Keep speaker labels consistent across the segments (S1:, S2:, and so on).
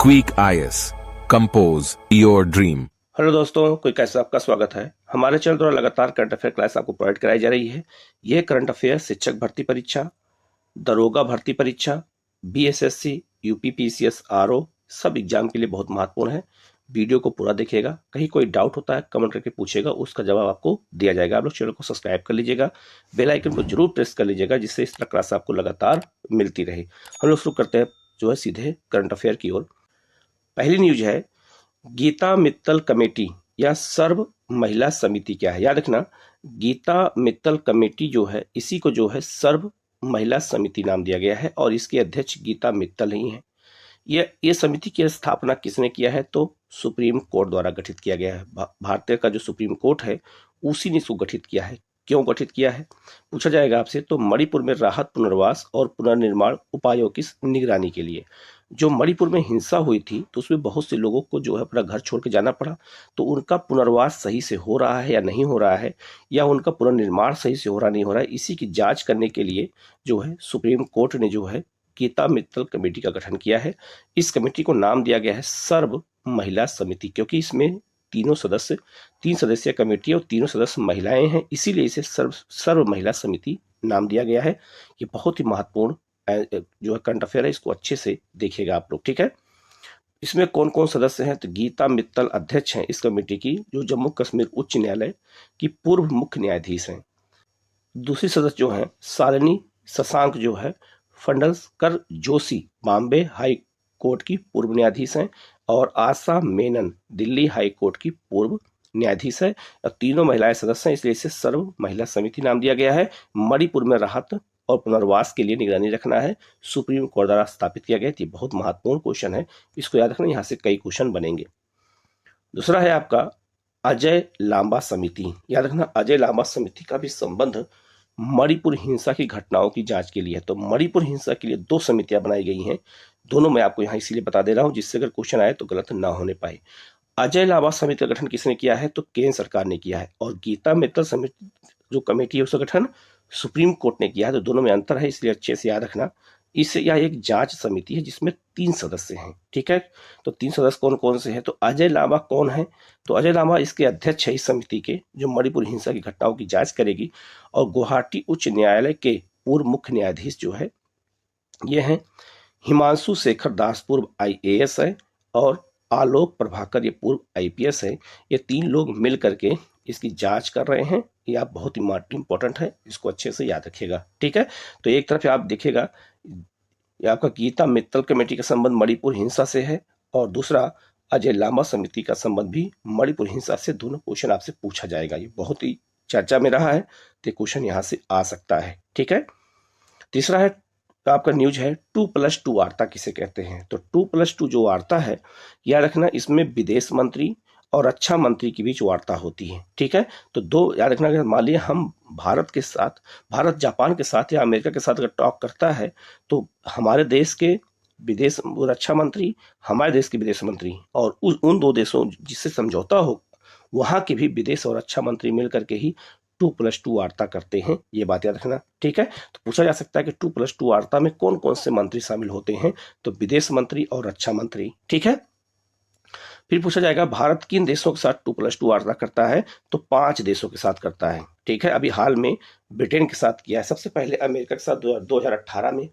S1: Quick IAS compose your dream.
S2: Hello दोस्तों, quick IAS आपका स्वागत है। हमारे चैनल द्वारा लगातार करंट अफेयर क्लास आपको प्रोवाइड कराई जा रही है। ये करंट अफेयर शिक्षक भर्ती परीक्षा, दरोगा भर्ती परीक्षा, बीएसएससी, यूपीपीसीएस, आरओ सब एग्जाम के लिए बहुत महत्वपूर्ण है। वीडियो को पूरा देखिएगा। कहीं कोई डाउट होता है कमेंट करके पूछेगा, उसका जवाब आपको दिया जाएगा। आप लोग चैनल को सब्सक्राइब कर लीजिएगा, बेल आइकन को जरूर प्रेस कर लीजिएगा, जिससे इस तरह क्लास आपको लगातार मिलती रहे। हम लोग शुरू करते हैं जो है सीधे करंट अफेयर की ओर। पहली न्यूज है, गीता मित्तल कमेटी या सर्व महिला समिति क्या है। याद रखना, गीता मित्तल कमेटी जो है इसी को जो है सर्व महिला समिति नाम दिया गया है और इसके अध्यक्ष गीता मित्तल ही हैं। ये समिति की स्थापना किसने किया है? तो सुप्रीम कोर्ट द्वारा गठित किया गया है। भारतीय का जो सुप्रीम कोर्ट है उसी ने इसको गठित किया है। क्यों गठित किया है पूछा जाएगा आपसे। तो मणिपुर में राहत, पुनर्वास और पुनर्निर्माण उपायों की निगरानी के लिए। जो मणिपुर में हिंसा हुई थी तो उसमें बहुत से लोगों को जो है अपना घर छोड़ के जाना पड़ा, तो उनका पुनर्वास सही से हो रहा है या नहीं हो रहा है, या उनका पुनर्निर्माण सही से हो रहा नहीं हो रहा है, इसी की जांच करने के लिए जो है सुप्रीम कोर्ट ने जो है गीता मित्तल कमेटी का गठन किया है। इस कमेटी को नाम दिया गया है सर्व महिला समिति, क्योंकि इसमें तीन सदस्यीय कमेटी और तीनों सदस्य महिलाएं हैं, इसीलिए इसे सर्व महिला समिति नाम दिया गया है। ये बहुत ही महत्वपूर्ण जो है करंट अफेयर है, इसको अच्छे से देखिएगा आप लोग, ठीक है। इसमें कौन कौन सदस्य हैं? तो गीता मित्तल अध्यक्ष हैं इस कमेटी की, जो जम्मू कश्मीर उच्च न्यायालय की पूर्व मुख्य न्यायाधीश हैं। दूसरी सदस्य जो है शालिनी शशांक जो है फंडलकर जोशी बॉम्बे हाई कोर्ट की पूर्व न्यायाधीश हैं, और आशा मेनन दिल्ली हाई कोर्ट की पूर्व न्यायाधीश है। और तीनों महिलाएं सदस्य हैं, इसलिए इसे सर्व महिला समिति नाम दिया गया है। मणिपुर में राहत और पुनर्वास के लिए निगरानी रखना है, सुप्रीम कोर्ट द्वारा स्थापित किया गया। ये बहुत महत्वपूर्ण क्वेश्चन है, इसको याद रखना, यहाँ से कई क्वेश्चन बनेंगे। दूसरा है आपका अजय लांबा समिति। याद रखना, अजय लांबा समिति का भी संबंध मणिपुर हिंसा की घटनाओं की जांच के लिए है। तो मणिपुर हिंसा के लिए दो समितियां बनाई गई हैं, दोनों मैं आपको यहाँ इसीलिए बता दे रहा हूं जिससे अगर क्वेश्चन आए तो गलत ना होने पाए। अजय लांबा समिति का गठन किसने किया है? तो केंद्र सरकार ने किया है, और गीता मित्तल समिति जो कमेटी है उसका गठन सुप्रीम कोर्ट ने किया है। तो दोनों में अंतर है, इसलिए अच्छे से याद रखना। इससे यह एक जांच समिति है जिसमें 3 सदस्य हैं, ठीक है। तो 3 सदस्य कौन कौन से हैं? तो अजय लांबा कौन है? तो अजय लांबा इसके अध्यक्ष है इस समिति के, जो मणिपुर हिंसा की घटनाओं की जांच करेगी। और गुवाहाटी उच्च न्यायालय के पूर्व मुख्य न्यायाधीश जो है ये हैं हिमांशु शेखर दास, पूर्व IAS है, और आलोक प्रभाकर ये पूर्व IPS है। ये 3 लोग मिल करके इसकी जांच कर रहे हैं। ये आप बहुत ही इंपॉर्टेंट है, इसको अच्छे से याद रखिएगा, ठीक है। तो एक तरफ आप देखिएगा, ये आपका गीता मित्तल कमेटी का संबंध मणिपुर हिंसा से है, और दूसरा अजय लांबा समिति का संबंध भी मणिपुर हिंसा से। दोनों क्वेश्चन आपसे पूछा जाएगा, ये बहुत ही चर्चा में रहा है, तो क्वेश्चन यहाँ से आ सकता है, ठीक है। तीसरा है आपका न्यूज है 2+2 वार्ता किसे कहते हैं? तो 2+2 जो वार्ता है, याद रखना, इसमें विदेश मंत्री और रक्षा मंत्री के बीच वार्ता होती है, ठीक है। तो दो याद रखना, अगर मान लिया हम भारत जापान के साथ या अमेरिका के साथ अगर टॉक करता है, तो हमारे देश के विदेश रक्षा मंत्री, हमारे देश के विदेश मंत्री, और उन 2 देशों जिससे समझौता हो वहां के भी विदेश और रक्षा मंत्री मिलकर के ही 2+2 वार्ता करते हैं। ये बात याद रखना, ठीक है। तो पूछा जा सकता है कि 2+2 वार्ता में कौन कौन से मंत्री शामिल होते हैं? तो विदेश मंत्री और रक्षा मंत्री, ठीक है। फिर पूछा जाएगा भारत किन देशों के साथ 2+2 वार्ता करता है? तो 5 देशों के साथ करता है, ठीक है। अभी हाल में ब्रिटेन के साथ किया है, सबसे पहले अमेरिका के साथ 2018 में,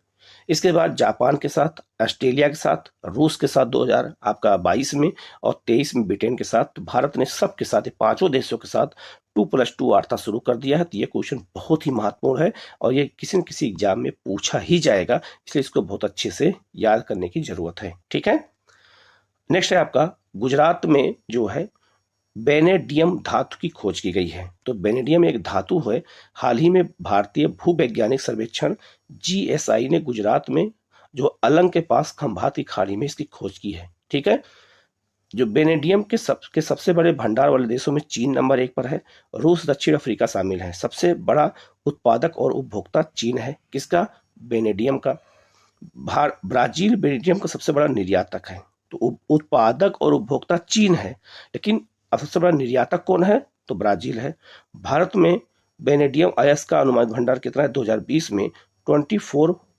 S2: इसके बाद जापान के साथ, ऑस्ट्रेलिया के साथ, रूस के साथ 2022 में, और 23 में ब्रिटेन के साथ। तो भारत ने सबके साथ, 5 देशों के साथ 2+2 वार्ता शुरू कर दिया है। तो ये क्वेश्चन बहुत ही महत्वपूर्ण है और ये किसी न किसी एग्जाम में पूछा ही जाएगा, इसलिए इसको बहुत अच्छे से याद करने की जरूरत है, ठीक है। नेक्स्ट है आपका, गुजरात में जो है बेनेडियम धातु की खोज की गई है। तो बेनेडियम एक धातु है। हाल ही में भारतीय भूवैज्ञानिक सर्वेक्षण GSI ने गुजरात में जो अलंग के पास खंभात की खाड़ी में इसकी खोज की है, ठीक है। जो बेनेडियम के सबसे बड़े भंडार वाले देशों में चीन नंबर 1 पर है, रूस, दक्षिण अफ्रीका शामिल है। सबसे बड़ा उत्पादक और उपभोक्ता चीन है, किसका? बेनेडियम का। ब्राजील बेनेडियम का सबसे बड़ा निर्यातक है। तो उत्पादक और उपभोक्ता चीन है, लेकिन अब सबसे बड़ा निर्यातक कौन है? तो ब्राजील है। भारत में बेनेडियम अयस्क का अनुमानित भंडार कितना है? 2020 में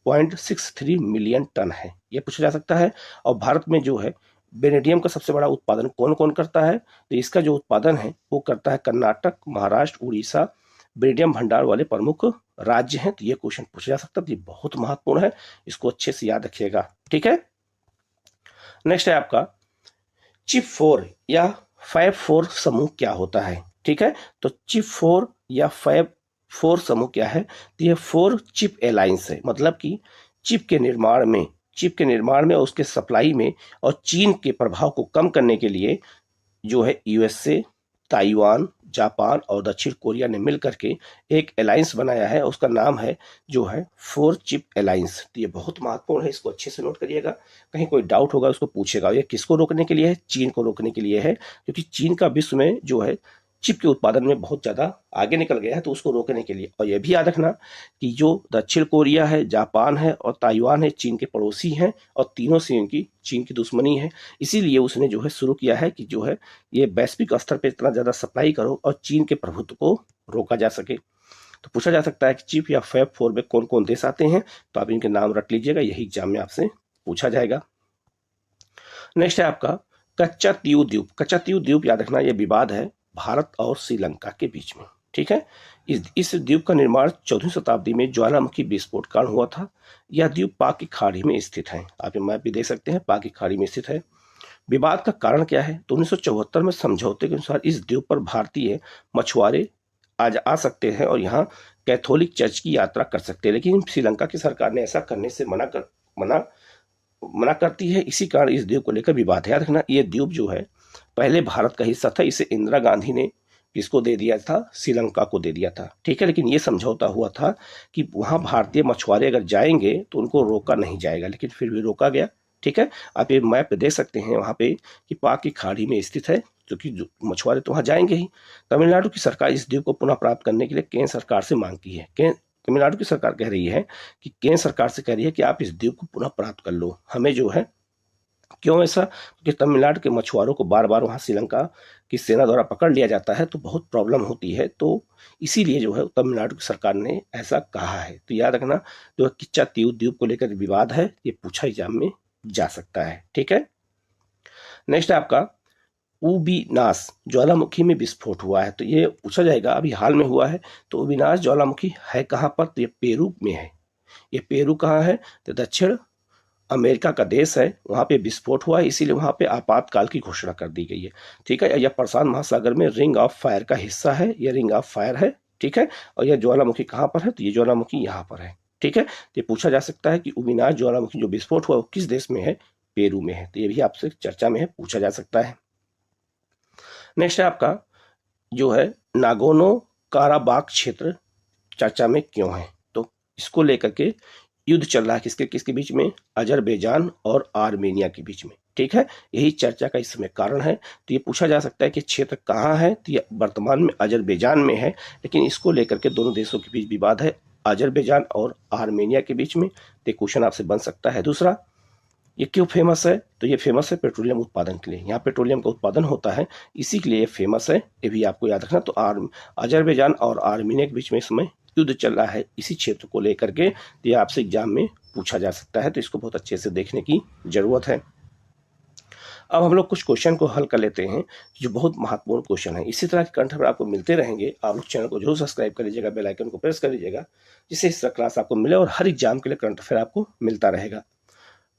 S2: 0.63 मिलियन टन है, ये पूछा जा सकता है। और भारत में जो है वेनेडियम का सबसे बड़ा उत्पादन कौन कौन करता है, तो इसका जो उत्पादन है वो करता है कर्नाटक, महाराष्ट्र, उड़ीसा वेनेडियम भंडार वाले प्रमुख राज्य हैं। तो ये क्वेश्चन पूछा जा सकता है, तो ये बहुत महत्वपूर्ण है, इसको अच्छे से याद रखिएगा, ठीक है। नेक्स्ट है आपका चिप 4 या फैब 4 समूह क्या होता है, ठीक है। तो चिप 4 या फैब 4 समूह क्या है, तो ये 4 चिप अलायंस है, मतलब कि चिप के निर्माण में और उसके सप्लाई में और चीन के प्रभाव को कम करने के लिए जो है यूएसए, ताइवान, जापान और दक्षिण कोरिया ने मिलकर के एक अलायंस बनाया है, उसका नाम है जो है 4 चिप अलायंस। तो ये बहुत महत्वपूर्ण है, इसको अच्छे से नोट करिएगा, कहीं कोई डाउट होगा उसको पूछेगा। ये किसको रोकने के लिए है, चीन को रोकने के लिए है, क्योंकि चीन का विश्व में जो है चिप के उत्पादन में बहुत ज्यादा आगे निकल गया है, तो उसको रोकने के लिए। और यह भी याद रखना कि जो दक्षिण कोरिया है, जापान है और ताइवान है, चीन के पड़ोसी हैं और तीनों से इनकी चीन की दुश्मनी है। इसीलिए उसने जो है शुरू किया है कि जो है ये वैश्विक स्तर पर इतना ज्यादा सप्लाई करो और चीन के प्रभुत्व को रोका जा सके। तो पूछा जा सकता है कि चिप या फैब 4 में कौन कौन देश आते हैं, तो आप इनके नाम रख लीजिएगा, यही एग्जाम में आपसे पूछा जाएगा। नेक्स्ट है आपका कच्चा तीऊ द्वीप। कच्चा तीऊ द्वीप याद रखना, यह विवाद है भारत और श्रीलंका के बीच में, ठीक है। इस द्वीप का निर्माण 14वीं शताब्दी में ज्वालामुखी विस्फोट कारण हुआ था। यह द्वीप पाक की खाड़ी में स्थित है, आप मैप भी देख सकते हैं, पाक की खाड़ी में स्थित है। विवाद का कारण क्या है, तो 1974 में समझौते के अनुसार इस द्वीप पर भारतीय मछुआरे आज आ सकते हैं और यहाँ कैथोलिक चर्च की यात्रा कर सकते हैं, लेकिन श्रीलंका की सरकार ने ऐसा करने से मना करती है। इसी कारण इस द्वीप को लेकर विवाद है। याद रखना, ये द्वीप जो है पहले भारत का हिस्सा था, इसे इंदिरा गांधी ने किसको दे दिया था, श्रीलंका को दे दिया था, ठीक है। लेकिन ये समझौता हुआ था कि वहां भारतीय मछुआरे अगर जाएंगे तो उनको रोका नहीं जाएगा, लेकिन फिर भी रोका गया, ठीक है। आप ये मैप देख सकते हैं वहां पे कि पाक की खाड़ी में स्थित है, क्योंकि मछुआरे तो वहां जाएंगे ही। तमिलनाडु की सरकार इस द्वीप को पुनः प्राप्त करने के लिए केंद्र सरकार से मांग की है। तमिलनाडु की सरकार कह रही है कि केंद्र सरकार से कह रही है कि आप इस द्वीप को पुनः प्राप्त कर लो, हमें जो है। क्यों ऐसा, क्योंकि तमिलनाडु के मछुआरों को बार बार वहां श्रीलंका की सेना द्वारा पकड़ लिया जाता है, तो बहुत प्रॉब्लम होती है, तो इसीलिए जो है तमिलनाडु की सरकार ने ऐसा कहा है। तो याद रखना, जो कच्चा तीऊ द्वीप को लेकर विवाद है, ये पूछा एग्जाम में जा सकता है, ठीक है। नेक्स्ट है आपका उबिनास ज्वालामुखी में विस्फोट हुआ है, तो ये पूछा जाएगा, अभी हाल में हुआ है। तो उबिनास ज्वालामुखी है कहाँ पर, तो ये पेरू में है। ये पेरू कहाँ है, तो दक्षिण अमेरिका का देश है, वहां पे विस्फोट हुआ है, इसीलिए वहां पे आपातकाल की घोषणा कर दी गई है, ठीक है। यह प्रशांत महासागर में रिंग ऑफ फायर का हिस्सा है, यह रिंग ऑफ फायर है, ठीक है। और यह ज्वालामुखी कहाँ पर है, तो ये ज्वालामुखी यहाँ पर है, ठीक है। तो ये पूछा जा सकता है कि उबिनास ज्वालामुखी जो विस्फोट हुआ वो किस देश में है, पेरू में है। तो ये भी आपसे चर्चा में है, पूछा जा सकता है। नेक्स्ट है आपका जो है नागोनो काराबाख क्षेत्र चर्चा में क्यों है, तो इसको लेकर के युद्ध चल रहा है किसके बीच में, अजरबैजान और आर्मेनिया के बीच में, ठीक है। यही चर्चा का इस समय कारण है। तो ये पूछा जा सकता है कि क्षेत्र कहाँ है, तो ये वर्तमान में अजरबैजान में है, लेकिन इसको लेकर के दोनों देशों के बीच विवाद है, अजरबैजान और आर्मेनिया के बीच में। तो क्वेश्चन आपसे बन सकता है। दूसरा, ये क्यों फेमस है, तो ये फेमस है पेट्रोलियम उत्पादन के लिए, यहाँ पेट्रोलियम का उत्पादन होता है, इसी के लिए फेमस है, ये भी आपको याद रखना। तो अजरबैजान और आर्मेनिया के बीच में इस समय युद्ध चल रहा है इसी क्षेत्र को लेकर के, तो ये आपसे एग्जाम में पूछा जा सकता है, तो इसको बहुत अच्छे से देखने की जरूरत है। अब हम लोग कुछ क्वेश्चन को हल कर लेते हैं जो बहुत महत्वपूर्ण क्वेश्चन है। इसी तरह के करंट अफेयर आपको मिलते रहेंगे, आप लोग चैनल को जरूर सब्सक्राइब कर लीजिएगा, बेल आइकन को प्रेस कर लीजिएगा, जिससे इस तरह क्लास आपको मिले और हर एग्जाम के लिए करंट अफेयर आपको मिलता रहेगा।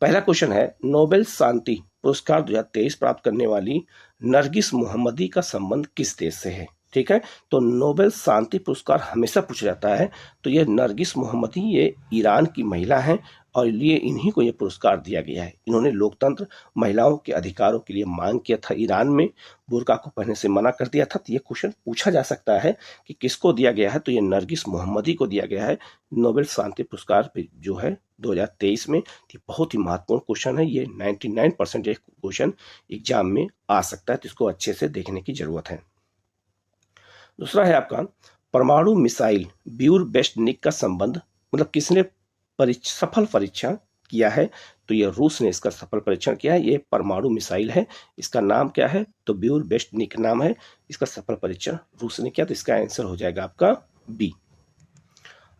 S2: पहला क्वेश्चन है, नोबेल शांति पुरस्कार 2023 प्राप्त करने वाली नरगिस मोहम्मदी का संबंध किस देश से है, ठीक है। तो नोबेल शांति पुरस्कार हमेशा पूछा जाता है, तो ये नरगिस मोहम्मदी ये ईरान की महिला हैं और ये इन्हीं को ये पुरस्कार दिया गया है। इन्होंने लोकतंत्र, महिलाओं के अधिकारों के लिए मांग किया था, ईरान में बुर्का को पहनने से मना कर दिया था। तो ये क्वेश्चन पूछा जा सकता है कि किसको दिया गया है, तो ये नरगिस मोहम्मदी को दिया गया है नोबेल शांति पुरस्कार जो है 2023 में। ये बहुत ही महत्वपूर्ण क्वेश्चन है, ये 99% ये क्वेश्चन एग्जाम में आ सकता है, तो इसको अच्छे से देखने की जरूरत है। दूसरा है आपका परमाणु मिसाइल ब्यूर बेस्टनिक का संबंध, मतलब किसने सफल परीक्षण किया है, तो ये रूस ने इसका सफल परीक्षण किया है। ये परमाणु मिसाइल है, इसका नाम क्या है, तो ब्यूर बेस्टनिक नाम है, इसका सफल परीक्षण रूस ने किया, तो इसका आंसर हो जाएगा आपका बी।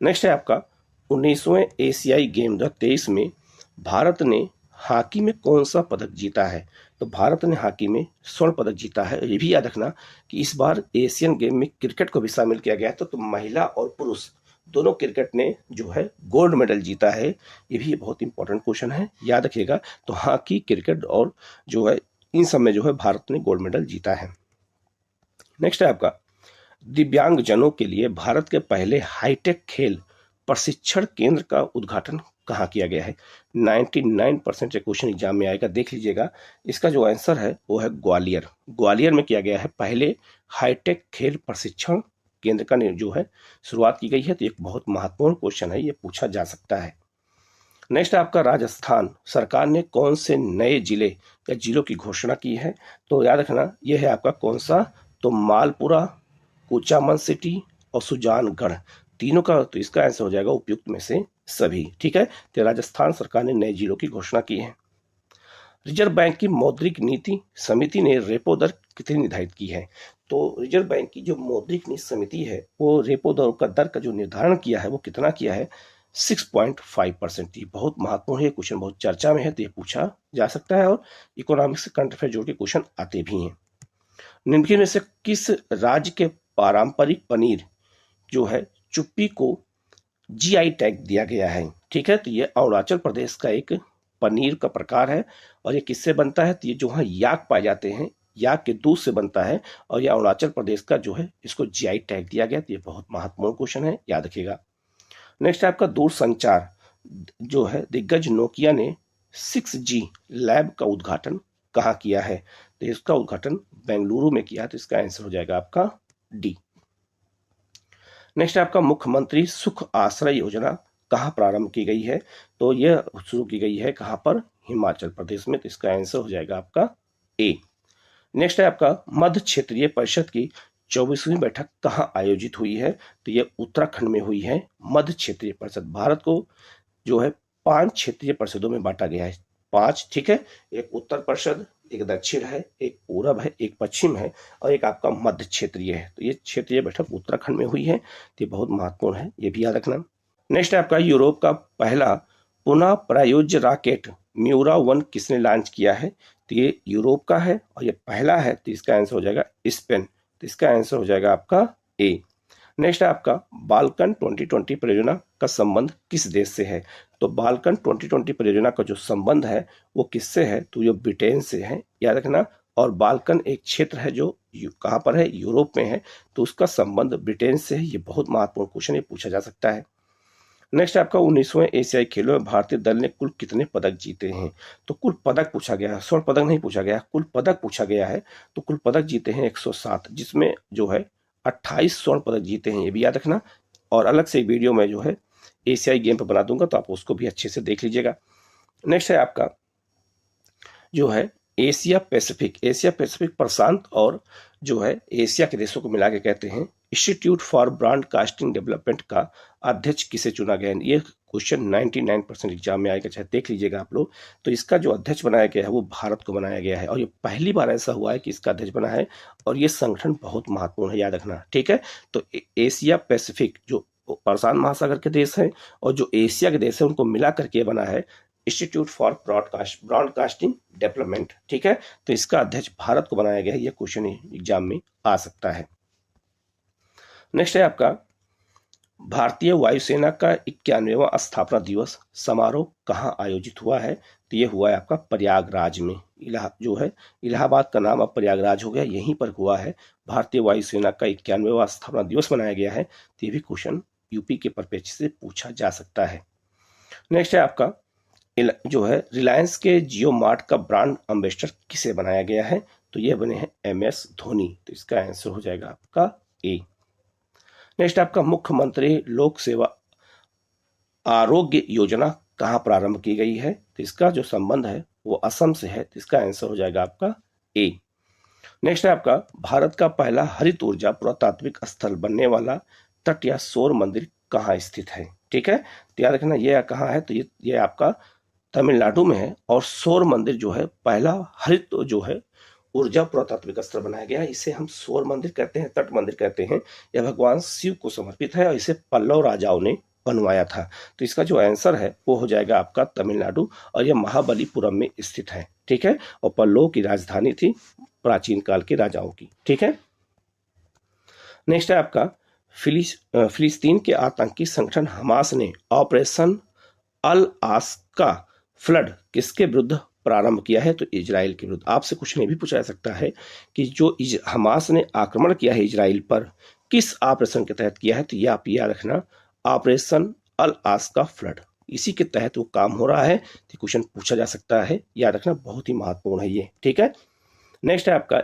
S2: नेक्स्ट है आपका 19वें एशियाई गेम 2023 में भारत ने हॉकी में कौन सा पदक जीता है? तो भारत ने हॉकी में स्वर्ण पदक जीता है। ये भी याद रखना कि इस बार एशियन गेम में क्रिकेट को भी शामिल किया गया था, तो महिला और पुरुष दोनों क्रिकेट ने जो है गोल्ड मेडल जीता है। ये भी बहुत इंपॉर्टेंट क्वेश्चन है, याद रखिएगा। तो हॉकी, क्रिकेट और जो है इन सब में जो है भारत ने गोल्ड मेडल जीता है। नेक्स्ट है आपका, दिव्यांगजनों के लिए भारत के पहले हाईटेक खेल प्रशिक्षण केंद्र का उद्घाटन कहाँ किया गया है? 99% क्वेश्चन एग्जाम में आएगा, देख लीजिएगा। इसका जो आंसर है वो है ग्वालियर। ग्वालियर में किया गया है पहले हाईटेक खेल प्रशिक्षण केंद्र का जो है शुरुआत की गई है। तो एक बहुत महत्वपूर्ण क्वेश्चन है, ये पूछा जा सकता है। नेक्स्ट आपका, राजस्थान सरकार ने कौन से नए जिले या जिलों की घोषणा की है? तो याद रखना ये है आपका कौन सा, तो मालपुरा, कुचामन सिटी और सुजानगढ़, तीनों का तो इसका आंसर हो जाएगा उपयुक्त में से सभी। ठीक है, तो राजस्थान सरकार ने नए जिलों की घोषणा की है। रिजर्व बैंक की मौद्रिक नीति समिति ने रेपो दर कितनी निर्धारित की है? तो रिजर्व बैंक की जो मौद्रिक नीति समिति है वो रेपो दर का जो निर्धारण किया है वो कितना किया है? 6.5%। ये बहुत महत्वपूर्ण है, क्वेश्चन बहुत चर्चा में है, तो ये पूछा जा सकता है और इकोनॉमिक्स से करंट अफेयर जोड़ के क्वेश्चन आते भी हैं। निम्नलिखित में से किस राज्य के पारंपरिक पनीर जो है चुप्पी को जीआई टैग दिया गया है? ठीक है, तो ये अरुणाचल प्रदेश का एक पनीर का प्रकार है और ये किससे बनता है? तो ये जो है याक पाए जाते हैं, याक के दूध से बनता है और ये अरुणाचल प्रदेश का जो है इसको जीआई टैग दिया गया। तो ये बहुत महत्वपूर्ण क्वेश्चन है, याद रखिएगा। नेक्स्ट आपका, दूरसंचार जो है दिग्गज नोकिया ने 6G लैब का उद्घाटन कहाँ किया है? तो इसका उद्घाटन बेंगलुरु में किया। तो इसका आंसर हो जाएगा आपका डी। नेक्स्ट आपका, मुख्यमंत्री सुख आश्रय योजना कहाँ प्रारंभ की गई है? तो यह शुरू की गई है कहाँ पर? हिमाचल प्रदेश में। तो इसका आंसर हो जाएगा आपका ए। नेक्स्ट है आपका, मध्य क्षेत्रीय परिषद की 24वीं बैठक कहाँ आयोजित हुई है? तो यह उत्तराखंड में हुई है। मध्य क्षेत्रीय परिषद, भारत को जो है 5 क्षेत्रीय परिषदों में बांटा गया है, 5। ठीक है, एक उत्तर परिषद, एक दक्षिण है, एक पूरब है, एक पश्चिम है और एक आपका मध्य क्षेत्रीय है। तो ये क्षेत्रीय बैठक उत्तराखंड में हुई है। तो ये बहुत महत्वपूर्ण है, ये भी याद रखना। नेक्स्ट आपका, यूरोप का पहला पुनः प्रायोज्य रॉकेट म्यूरा 1 किसने लॉन्च किया है? तो ये यूरोप का है और ये पहला है। तो इसका आंसर हो जाएगा स्पेन। तो इसका आंसर हो जाएगा आपका ए। नेक्स्ट आपका, बाल्कन 2020 परियोजना का संबंध किस देश से है? तो बाल्कन 2020 परियोजना का जो संबंध है वो किससे है? तो ये ब्रिटेन से है, याद रखना। और बाल्कन एक क्षेत्र है जो कहाँ पर है? यूरोप में है। तो उसका संबंध ब्रिटेन से है। ये बहुत महत्वपूर्ण क्वेश्चन ये पूछा जा सकता है। नेक्स्ट आपका, 19वें एशियाई खेलों में भारतीय दल ने कुल कितने पदक जीते हैं? तो कुल पदक पूछा गया है, स्वर्ण पदक नहीं पूछा गया, कुल पदक पूछा गया है। तो कुल पदक जीते हैं 107, जिसमें जो है 28 स्वर्ण पदक जीते हैं, ये भी याद रखना। और अलग से वीडियो में जो है एशियाई गेम पर बना दूंगा, तो आप उसको भी अच्छे से देख लीजिएगा। नेक्स्ट है आपका जो है एशिया पैसिफिक प्रशांत और जो है एशिया के देशों को मिला के कहते हैं इंस्टीट्यूट फॉर ब्रॉडकास्टिंग डेवलपमेंट का अध्यक्ष किसे चुना गया है? ये क्वेश्चन 99% एग्जाम में आएगा, चाहे देख लीजिएगा आप लोग। तो इसका जो अध्यक्ष बनाया गया है वो भारत को बनाया गया है और ये पहली बार ऐसा हुआ है कि इसका अध्यक्ष बना है और ये संगठन बहुत महत्वपूर्ण है, याद रखना। ठीक है, तो एशिया पैसिफिक जो प्रशांत महासागर के देश हैं और जो एशिया के देश है उनको मिला करके बना है इंस्टीट्यूट फॉर ब्रॉडकास्टिंग डेवलपमेंट। ठीक है, तो इसका अध्यक्ष भारत को बनाया गया है, यह क्वेश्चन एग्जाम में आ सकता है। नेक्स्ट है आपका, भारतीय वायुसेना का 91वां स्थापना दिवस समारोह कहाँ आयोजित हुआ है? तो ये हुआ है आपका प्रयागराज में। जो है इलाहाबाद का नाम अब प्रयागराज हो गया, यहीं पर हुआ है। भारतीय वायुसेना का 91वां स्थापना दिवस मनाया गया है। तो ये भी क्वेश्चन यूपी के परिप्रेक्ष्य से पूछा जा सकता है। नेक्स्ट है आपका, जो है रिलायंस के जियो मार्ट का ब्रांड एम्बेसडर किसे बनाया गया है? तो ये बने हैं MS धोनी। तो इसका आंसर हो जाएगा आपका ए। नेक्स्ट आपका, मुख्यमंत्री लोक सेवा आरोग्य योजना कहाँ प्रारंभ की गई है? तो इसका जो संबंध है वो असम से है। तो इसका आंसर हो जाएगा आपका ए। नेक्स्ट है आपका, भारत का पहला हरित ऊर्जा पुरातात्विक स्थल बनने वाला तट या सौर मंदिर कहाँ स्थित है? ठीक है, तो याद रखना ये कहाँ है? तो ये आपका तमिलनाडु में है और सौर मंदिर जो है पहला हरित जो है ऊर्जा पुरातात्विक स्थल बनाया गया है। इसे हम सौर मंदिर कहते हैं, तट मंदिर कहते हैं। यह भगवान शिव को समर्पित है और इसे पल्लव राजाओं ने बनवाया था। तो इसका जो आंसर है वो हो जाएगा आपका तमिलनाडु, और यह महाबलीपुरम में स्थित है। ठीक है, और पल्लव की राजधानी थी प्राचीन काल के राजाओं की। ठीक है, नेक्स्ट है आपका फिलिस्तीन के आतंकी संगठन हमास ने ऑपरेशन अल आस्का फ्लड किसके विरुद्ध प्रारंभ किया है? तो इजराइल के विरुद्ध। आपसे क्वेश्चन ये भी पूछा जा सकता है कि जो हमास ने आक्रमण किया है इजराइल पर, किस ऑपरेशन के तहत किया है? तो ये आप याद रखना, ऑपरेशन अल आस्का फ्लड, इसी के तहत वो काम हो रहा है। तो क्वेश्चन पूछा जा सकता है, याद रखना, बहुत ही महत्वपूर्ण है ये। ठीक है, नेक्स्ट है आपका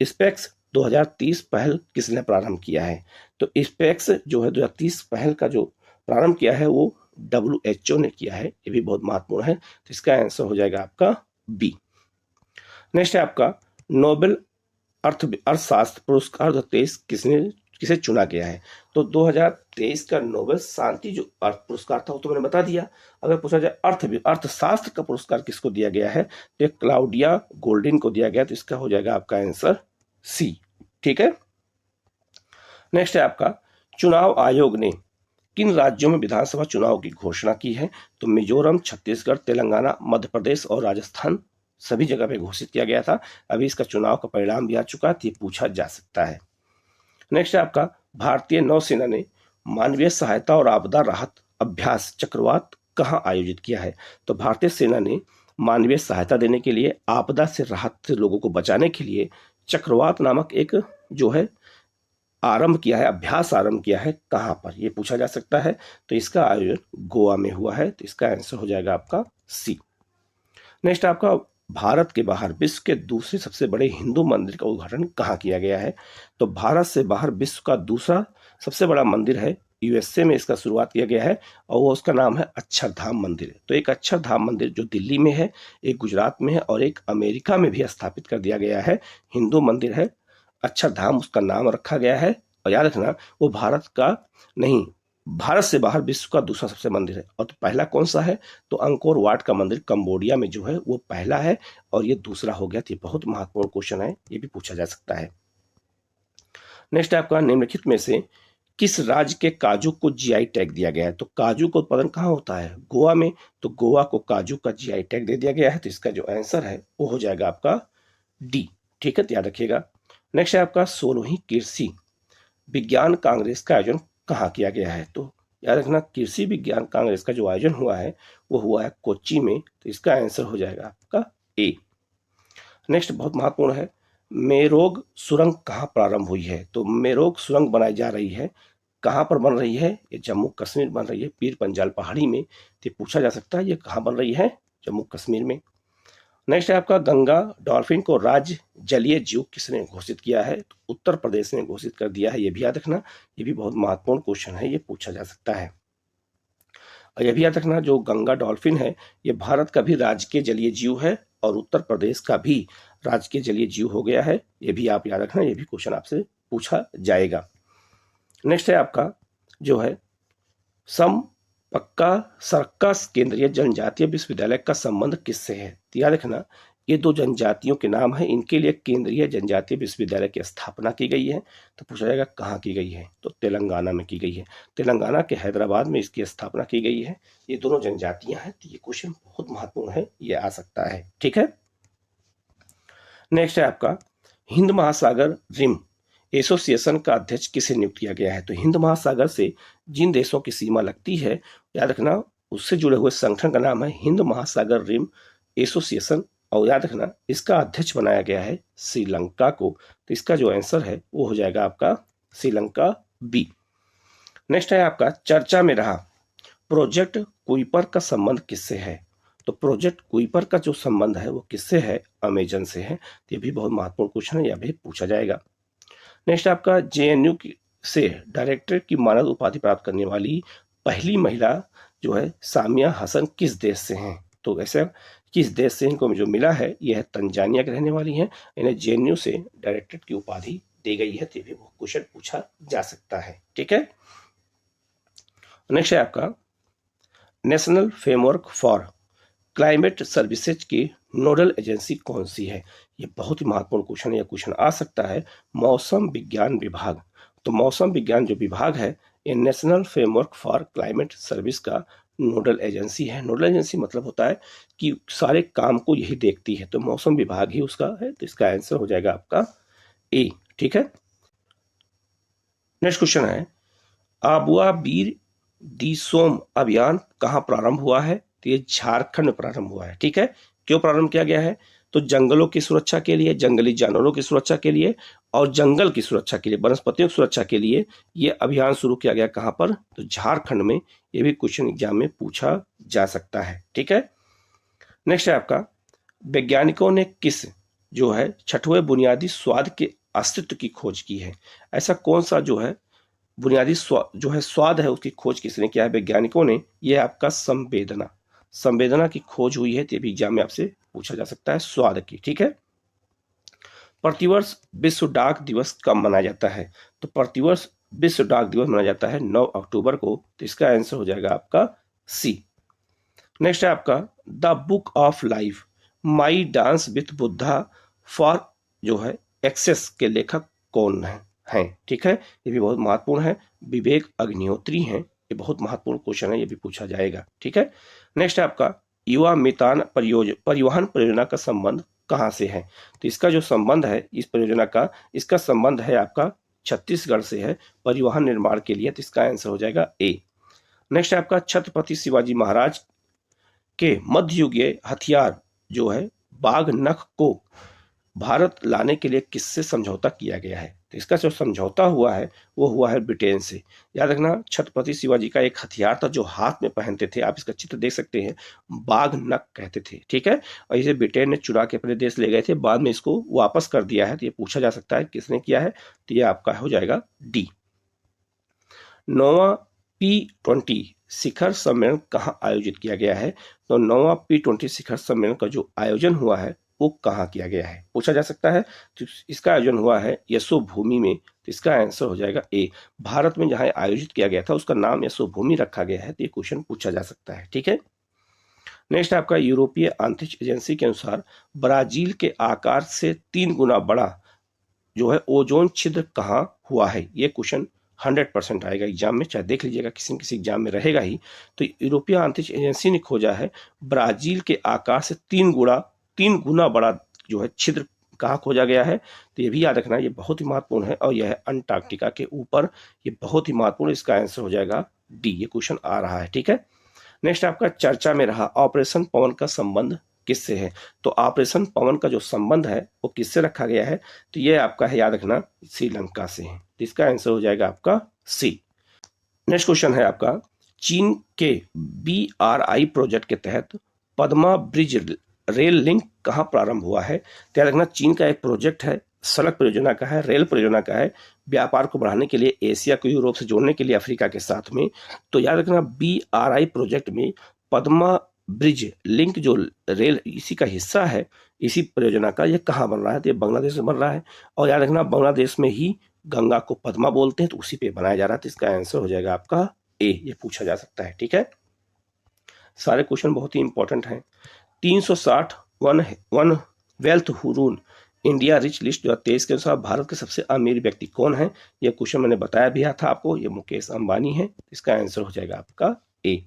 S2: स्पेक्स 2030 पहल किसने प्रारंभ किया है? तो स्पेक्स जो है 2030 पहल का जो प्रारंभ किया है वो WHO ने किया है। ये भी बहुत महत्वपूर्ण है। तो इसका आंसर हो जाएगा आपका बी। नेक्स्ट है आपका नोबेल अर्थशास्त्र पुरस्कार 2023 किसे चुना गया है? तो 2023 का नोबेल शांति जो अर्थ पुरस्कार था वो तो मैंने बता दिया। अगर पूछा जाए अर्थशास्त्र का पुरस्कार किसको दिया गया है, तो क्लाउडिया गोल्डिन को दिया गया। तो इसका हो जाएगा आपका आंसर सी। ठीक है, नेक्स्ट है आपका चुनाव आयोग ने किन राज्यों में विधानसभा चुनाव की घोषणा की है? तो मिजोरम, छत्तीसगढ़, तेलंगाना, मध्य प्रदेश और राजस्थान सभी जगह पे घोषित किया गया था। अभी इसका चुनाव का परिणाम भी आ चुका है, तो ये पूछा जा सकता है। नेक्स्ट है आपका भारतीय नौसेना ने मानवीय सहायता और आपदा राहत अभ्यास चक्रवात कहाँ आयोजित किया है? तो भारतीय सेना ने मानवीय सहायता देने के लिए, आपदा से राहत से लोगों को बचाने के लिए चक्रवात नामक एक जो है आरंभ किया है, अभ्यास आरंभ किया है। कहां पर, ये पूछा जा सकता है। तो इसका आयोजन गोवा में हुआ है। तो इसका आंसर हो जाएगा आपका सी। नेक्स्ट आपका भारत के बाहर विश्व के दूसरे सबसे बड़े हिंदू मंदिर का उद्घाटन कहाँ किया गया है? तो भारत से बाहर विश्व का दूसरा सबसे बड़ा मंदिर है USA में, इसका शुरुआत किया गया है और वो उसका नाम है अक्षरधाम मंदिर। तो एक अक्षरधाम मंदिर जो दिल्ली में है, एक गुजरात में है और एक अमेरिका में भी स्थापित कर दिया गया है। हिंदू मंदिर है, अक्षरधाम उसका नाम रखा गया है। और याद रखना, वो भारत का नहीं, भारत से बाहर विश्व का दूसरा सबसे मंदिर है। और तो पहला कौन सा है? तो अंकोर वाट का मंदिर कंबोडिया में जो है वो पहला है और ये दूसरा हो गया। ये बहुत महत्वपूर्ण क्वेश्चन है, ये भी पूछा जा सकता है। नेक्स्ट आपका निम्नलिखित में से किस राज्य के काजू को GI टैग दिया गया है? तो काजू का उत्पादन कहाँ होता है? गोवा में। तो गोवा को काजू का GI टैग दे दिया गया है। तो इसका जो आंसर है वो हो जाएगा आपका डी। ठीक है, तो याद रखिएगा। नेक्स्ट है आपका 16वीं कृषि विज्ञान कांग्रेस का आयोजन कहाँ किया गया है? तो याद रखना, कृषि विज्ञान कांग्रेस का जो आयोजन हुआ है वो हुआ है कोच्चि में। तो इसका आंसर हो जाएगा आपका ए। नेक्स्ट बहुत महत्वपूर्ण है, मेरोग सुरंग कहाँ प्रारंभ हुई है? तो मेरोग सुरंग बनाई जा रही है, कहाँ पर बन रही है? ये जम्मू कश्मीर बन रही है, पीर पंजाल पहाड़ी में। तो पूछा जा सकता है ये कहाँ बन रही है? जम्मू कश्मीर में। नेक्स्ट है आपका गंगा डॉल्फिन को राज्य जलीय जीव किसने घोषित किया है? तो उत्तर प्रदेश ने घोषित कर दिया है। ये भी याद रखना, ये भी बहुत महत्वपूर्ण क्वेश्चन है, ये पूछा जा सकता है। और ये भी याद रखना, जो गंगा डॉल्फिन है ये भारत का भी राजकीय जलीय जीव है और उत्तर प्रदेश का भी राजकीय जलीय जीव हो गया है। ये भी आप याद रखना, ये भी क्वेश्चन आपसे पूछा जाएगा। नेक्स्ट है आपका जो है पक्का सर्कस केंद्रीय जनजातीय विश्वविद्यालय का संबंध किससे है? तो याद रखना, ये दो जनजातियों के नाम है, इनके लिए केंद्रीय जनजातीय विश्वविद्यालय की स्थापना की गई है। तो पूछा जाएगा कहाँ की गई है? तो तेलंगाना में की गई है। तेलंगाना के हैदराबाद में इसकी स्थापना की गई है। ये दोनों जनजातियां हैं। तो ये क्वेश्चन बहुत महत्वपूर्ण है, ये आ सकता है। ठीक है, नेक्स्ट है आपका हिंद महासागर रिम एसोसिएशन का अध्यक्ष किसे नियुक्त किया गया है? तो हिंद महासागर से जिन देशों की सीमा लगती है, याद रखना, उससे जुड़े हुए संगठन का नाम है हिंद महासागर रिम एसोसिएशन। और याद रखना, इसका अध्यक्ष बनाया गया है श्रीलंका को। तो इसका जो आंसर है वो हो जाएगा आपका श्रीलंका बी। नेक्स्ट है आपका चर्चा में रहा प्रोजेक्ट कुइपर का संबंध किससे है? तो प्रोजेक्ट कुइपर का जो संबंध है वो किससे है? अमेजन से है। तो ये भी बहुत महत्वपूर्ण क्वेश्चन है, यह भी पूछा जाएगा। नेक्स्ट आपका JNU से डायरेक्टर की मानद उपाधि प्राप्त करने वाली पहली महिला जो है सामिया हसन किस देश से हैं? तो ऐसा किस देश से इनको जो मिला है, यह है तंजानिया के रहने वाली हैं। इन्हें JNU से डायरेक्टर की उपाधि दी गई है। तो भी वो क्वेश्चन पूछा जा सकता है। ठीक है, नेक्स्ट है आपका national framework for climate services की नोडल एजेंसी कौन सी है? ये बहुत ही महत्वपूर्ण क्वेश्चन है, यह क्वेश्चन आ सकता है। मौसम विज्ञान विभाग। तो मौसम विज्ञान जो विभाग है ये national framework for climate service का नोडल एजेंसी है। नोडल एजेंसी मतलब होता है कि सारे काम को यही देखती है, तो मौसम विभाग ही उसका है, तो इसका आंसर हो जाएगा आपका ए। ठीक है, नेक्स्ट क्वेश्चन है, आबुआ बीर दिसोम अभियान कहाँ प्रारंभ हुआ है? तो ये झारखंड में प्रारंभ हुआ है। ठीक है, क्यों प्रारंभ किया गया है? तो जंगलों की सुरक्षा के लिए, जंगली जानवरों की सुरक्षा के लिए और जंगल की सुरक्षा के लिए, वनस्पतियों की सुरक्षा के लिए ये अभियान शुरू किया गया। कहां पर? तो झारखंड में। ये भी क्वेश्चन एग्जाम में पूछा जा सकता है। ठीक है, नेक्स्ट है आपका, वैज्ञानिकों ने किस जो है छठवें बुनियादी स्वाद के अस्तित्व की खोज की है? ऐसा कौन सा जो है बुनियादी स्वाद है, उसकी खोज किसने किया है? वैज्ञानिकों ने। ये आपका संवेदना की खोज हुई है। तो ये भी एग्जाम में आपसे पूछा जा सकता है, स्वाद की। ठीक है, प्रतिवर्ष विश्व डाक दिवस कब मनाया जाता है? तो प्रतिवर्ष विश्व डाक दिवस मनाया जाता है 9 अक्टूबर को। तो इसका आंसर हो जाएगा आपका सी। नेक्स्ट है आपका, the book of life my dance with Buddha for जो है एक्सेस के लेखक कौन है? ठीक है, ये भी बहुत महत्वपूर्ण है, विवेक अग्निहोत्री हैं। ये बहुत महत्वपूर्ण क्वेश्चन है, ये भी पूछा जाएगा। ठीक है, नेक्स्ट है आपका, युवा मितान परिवहन परियोजना का संबंध कहाँ से है? तो इसका जो संबंध है इस परियोजना का, इसका संबंध है आपका छत्तीसगढ़ से है, परिवहन निर्माण के लिए। तो इसका आंसर हो जाएगा ए। नेक्स्ट है आपका, छत्रपति शिवाजी महाराज के मध्ययुगीय हथियार जो है बाघ नख को भारत लाने के लिए किससे समझौता किया गया है? तो इसका जो समझौता हुआ है वो हुआ है ब्रिटेन से। याद रखना, छत्रपति शिवाजी का एक हथियार था जो हाथ में पहनते थे, आप इसका चित्र देख सकते हैं, बाघ नख कहते थे। ठीक है, और इसे ब्रिटेन ने चुरा के अपने देश ले गए थे, बाद में इसको वापस कर दिया है। तो ये पूछा जा सकता है किसने किया है? तो ये आपका हो जाएगा डी। 9वां P20 शिखर सम्मेलन कहाँ आयोजित किया गया है? तो 9वां P20 शिखर सम्मेलन का जो आयोजन हुआ है वो कहाँ किया गया है, पूछा जा सकता है। तो इसका आयोजन हुआ है यशोभूमि में। तो इसका आंसर हो जाएगा ए। भारत में जहां आयोजित किया गया था उसका नाम यशोभूमि रखा गया है। तो ये क्वेश्चन पूछा जा सकता है। ठीक है, नेक्स्ट आपका, यूरोपीय अंतरिक्ष एजेंसी के अनुसार ब्राजील के आकार से 3 गुना बड़ा जो है ओजोन छिद्र कहाँ हुआ है? ये क्वेश्चन 100% आएगा एग्जाम में, चाहे देख लीजिएगा, किसी न किसी एग्जाम में रहेगा ही। तो यूरोपीय अंतरिक्ष एजेंसी ने खोजा है ब्राजील के आकार से 3 गुना बड़ा जो है छिद्र कहाँ खोजा गया है? तो ये भी याद रखना, ये बहुत ही महत्वपूर्ण है, और यह है अंटार्कटिका के ऊपर। ये बहुत ही महत्वपूर्ण, इसका आंसर हो जाएगा डी। ये क्वेश्चन आ रहा है। ठीक है, नेक्स्ट आपका, चर्चा में रहा ऑपरेशन पवन का संबंध किससे है? तो ऑपरेशन पवन का जो संबंध है वो किससे रखा गया है? तो ये आपका है, याद रखना, श्रीलंका से है। तो इसका आंसर हो जाएगा आपका सी। नेक्स्ट क्वेश्चन है आपका, चीन के BRI प्रोजेक्ट के तहत पद्मा ब्रिज रेल लिंक कहाँ प्रारंभ हुआ है? तो याद रखना, चीन का एक प्रोजेक्ट है, सड़क परियोजना का है, रेल परियोजना का है, व्यापार को बढ़ाने के लिए, एशिया को यूरोप से जोड़ने के लिए, अफ्रीका के साथ में। तो याद रखना, BRI प्रोजेक्ट में पद्मा ब्रिज लिंक जो रेल इसी का हिस्सा है, इसी परियोजना का, ये कहाँ बन रहा है? तो ये बांग्लादेश में बन रहा है। और याद रखना, बांग्लादेश में ही गंगा को पद्मा बोलते हैं, तो उसी पे बनाया जा रहा है। तो इसका आंसर हो जाएगा आपका ए। ये पूछा जा सकता है। ठीक है, सारे क्वेश्चन बहुत ही इंपॉर्टेंट हैं। 360 one wealth Hurun India rich list 2023 के अनुसार भारत के सबसे अमीर व्यक्ति कौन है? यह क्वेश्चन मैंने बताया भी था आपको, ये मुकेश अंबानी है। इसका आंसर हो जाएगा आपका ए।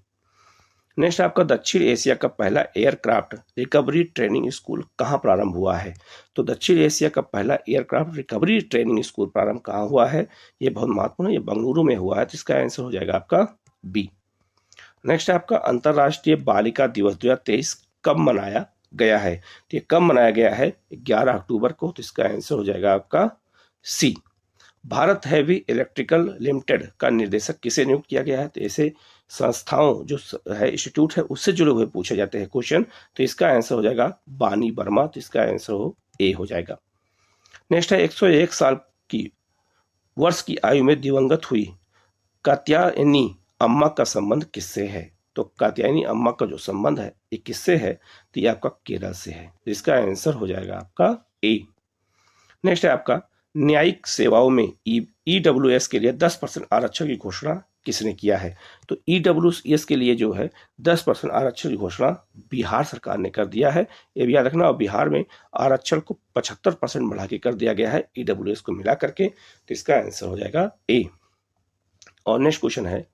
S2: नेक्स्ट आपका, दक्षिण एशिया का पहला एयरक्राफ्ट रिकवरी ट्रेनिंग स्कूल कहाँ प्रारंभ हुआ है? तो दक्षिण एशिया का पहला एयरक्राफ्ट रिकवरी ट्रेनिंग स्कूल प्रारंभ कहाँ हुआ है? ये बहुत महत्वपूर्ण है, ये बेंगलुरु में हुआ है। तो इसका आंसर हो जाएगा आपका बी। नेक्स्ट आपका, अंतर्राष्ट्रीय बालिका दिवस 2023 कब मनाया गया है? तो ये कब मनाया गया है? 11 अक्टूबर को। तो इसका आंसर हो जाएगा आपका सी। भारत हैवी इलेक्ट्रिकल लिमिटेड का निर्देशक किसे नियुक्त किया गया है? तो ऐसे संस्थाओं जो है, इंस्टीट्यूट है, उससे जुड़े हुए पूछे जाते हैं क्वेश्चन। तो इसका आंसर हो जाएगा बानी वर्मा। तो इसका आंसर हो ए हो जाएगा। नेक्स्ट है, 101 साल की वर्ष की आयु में दिवंगत हुई कात्यायनी अम्मा का संबंध किससे है? तो कात्यायनी अम्मा का जो संबंध है ये किससे है? तो ये आपका केरल से है। तो इसका आंसर हो जाएगा आपका ए। नेक्स्ट है आपका, न्यायिक सेवाओं में EWS के लिए 10% आरक्षण की घोषणा किसने किया है? तो EWS के लिए जो है 10% आरक्षण की घोषणा बिहार सरकार ने कर दिया है। ये भी याद रखना, और बिहार में आरक्षण को 75% बढ़ा के कर दिया गया है EWS को मिला करके। तो इसका आंसर हो जाएगा ए। और नेक्स्ट क्वेश्चन है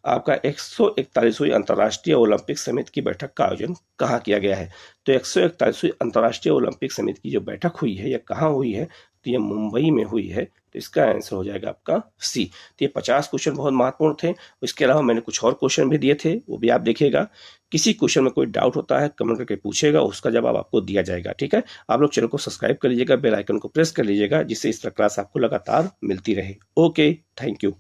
S2: आपका 141वीं अंतर्राष्ट्रीय ओलंपिक समिति की बैठक का आयोजन कहाँ किया गया है। तो 141वीं अंतर्राष्ट्रीय ओलंपिक समिति की जो बैठक हुई है यह कहाँ हुई है, तो ये मुंबई में हुई है। तो इसका आंसर हो जाएगा आपका सी। तो ये 50 क्वेश्चन बहुत महत्वपूर्ण थे। इसके अलावा मैंने कुछ और क्वेश्चन भी दिए थे, वो भी आप देखिएगा। किसी क्वेश्चन में कोई डाउट होता है कमेंट करके पूछेगा, उसका जवाब आपको दिया जाएगा। ठीक है, आप लोग चैनल को सब्सक्राइब कर लीजिएगा, बेल आइकन को प्रेस कर लीजिएगा, जिससे इस तरह क्लास आपको लगातार मिलती रहे। Okay, thank you.